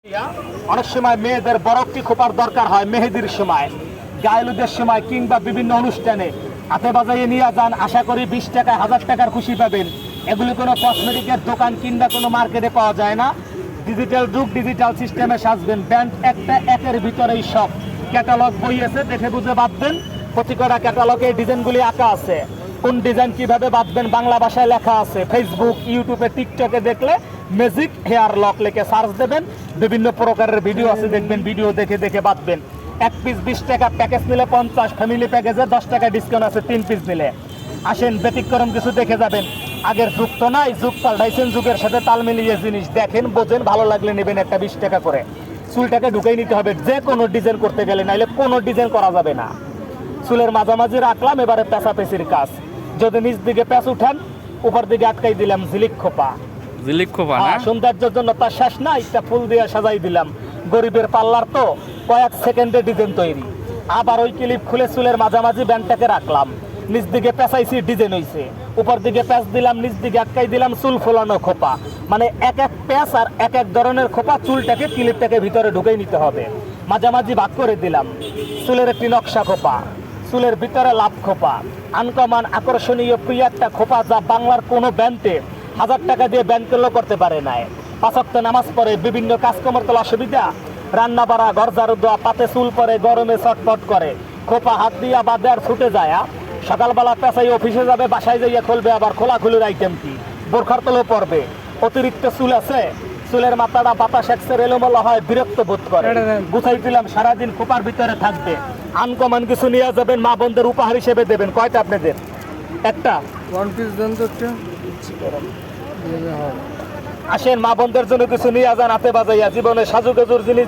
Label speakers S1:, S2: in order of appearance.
S1: অনেক সময় মেয়েদের বরফটি খোপার দরকার হয় মেহেদির সময়, গায়েলুদের সময় কিংবা বিভিন্ন অনুষ্ঠানে হাতে বাজাইয়ে নিয়ে যান। আশা করি 20 টাকা 1000 টাকার খুশি পাবেন। এগুলি কোনো কসমেটিকের দোকান কিংবা কোনো মার্কেটে পাওয়া যায় না। ডিজিটাল যুগ, ডিজিটাল সিস্টেমে সাজবেন। ব্র্যান্ড একটা, একের ভিতরেই সব। ক্যাটালগ বই আছে, দেখে বুঝে বাঁধবেন। প্রতিটা ক্যাটালগে ডিজাইনগুলি আঁকা আছে। কোন ডিজাইন কিভাবে বাঁধবেন বাংলা ভাষায় লেখা আছে। ফেসবুক, ইউটিউবে, টিকটকে দেখলে ম্যাজিক হেয়ার লক লিখে সার্চ দেবেন। বিভিন্ন প্রকারের ভিডিও আছে, দেখবেন। ভিডিও দেখে দেখে বাঁধবেন। এক পিস 20 টাকা, প্যাকেজ নিলে 50, ফ্যামিলি প্যাকেজে 10 টাকা ডিসকাউন্ট আছে 3 পিস নিলে। আসেন, ব্যতিক্রম কিছু দেখে যাবেন। আগের যুগ তো নাই, যুগ পাল্টাইছেন। যুগের সাথে তাল মিলিয়ে জিনিস দেখেন, বোঝেন, ভালো লাগলে নেবেন। একটা 20 টাকা করে চুলটাকে ঢুকাই নিতে হবে যে কোনো ডিজাইন করতে গেলে, নাইলে কোনো ডিজাইন করা যাবে না। চুলের মাঝামাঝি রাখলাম, এবারে পেঁচাপেচির কাজ। যদি নিচ দিকে পেঁচ উঠান, উপর দিকে আটকাই দিলাম ঝিলিক খোপা। সৌন্দর্যের জন্য তার শেষ না, একটা ফুল দিয়ে সাজাই দিলাম। গরিবের পাল্লার তো কয়েক সেকেন্ডে ডিজাইন তৈরি। আবার ওই ক্লিপ খুলে চুলের মাঝামাঝি ব্যান্ডটাকে রাখলাম, নিচ দিকে পেঁচাইছি, ডিজাইন হয়েছে। উপর দিকে প্যাঁচ দিলাম, নিচ দিকে আটকাই দিলাম চুল ফোলানো খোপা। মানে এক এক প্যাঁচ আর এক এক ধরনের খোপা। চুলটাকে ক্লিপটাকে ভিতরে ঢুকাই নিতে হবে। মাঝামাঝি ভাগ করে দিলাম। চুলের একটি নকশা খোপা, চুলের ভিতরে লাভ খোপা। আনকমন, আকর্ষণীয়, প্রিয় একটা খোপা, যা বাংলার কোনো ব্যান্ডে 1000 টাকা দিয়ে ব্যান্ড করলেও করতে পারে নাই। 5 ওয়াক্ত নামাজ পড়ে, বিভিন্ন কাজকর্মের তো অসুবিধা, রান্না বাড়া, ঘর ঝাড়ু দেওয়া, পাতে চুল পরে, গরমে চটপট করে, খোপা হাত দিয়া বাদে আর ছুটে যায়। সকালবেলা পেঁচাই অফিসে যাবে, বাসায় যাইয়া খুলবে, আবার খোলাখুলির আইটেম কি, বোরখার তলেও পড়বে। অতিরিক্ত চুল আছে, চুলের মাথাটা বাতাস একসের এলোমেলো হয়, বিরক্ত বোধ করে। গুছাই দিলাম, সারাদিন খোপার ভিতরে থাকবে। আনকমন কিছু নিয়ে যাবেন, মা বোনদের উপহার হিসেবে দেবেন। কয়টা আপনাদের? একটা
S2: ওয়ান পিস দেন তো একটা।
S1: আসেন, মা বোনদের জন্য কিছু নিয়ে যান, হাতে বাজাইয়া। জীবনে সাজুগুজুর জিনিস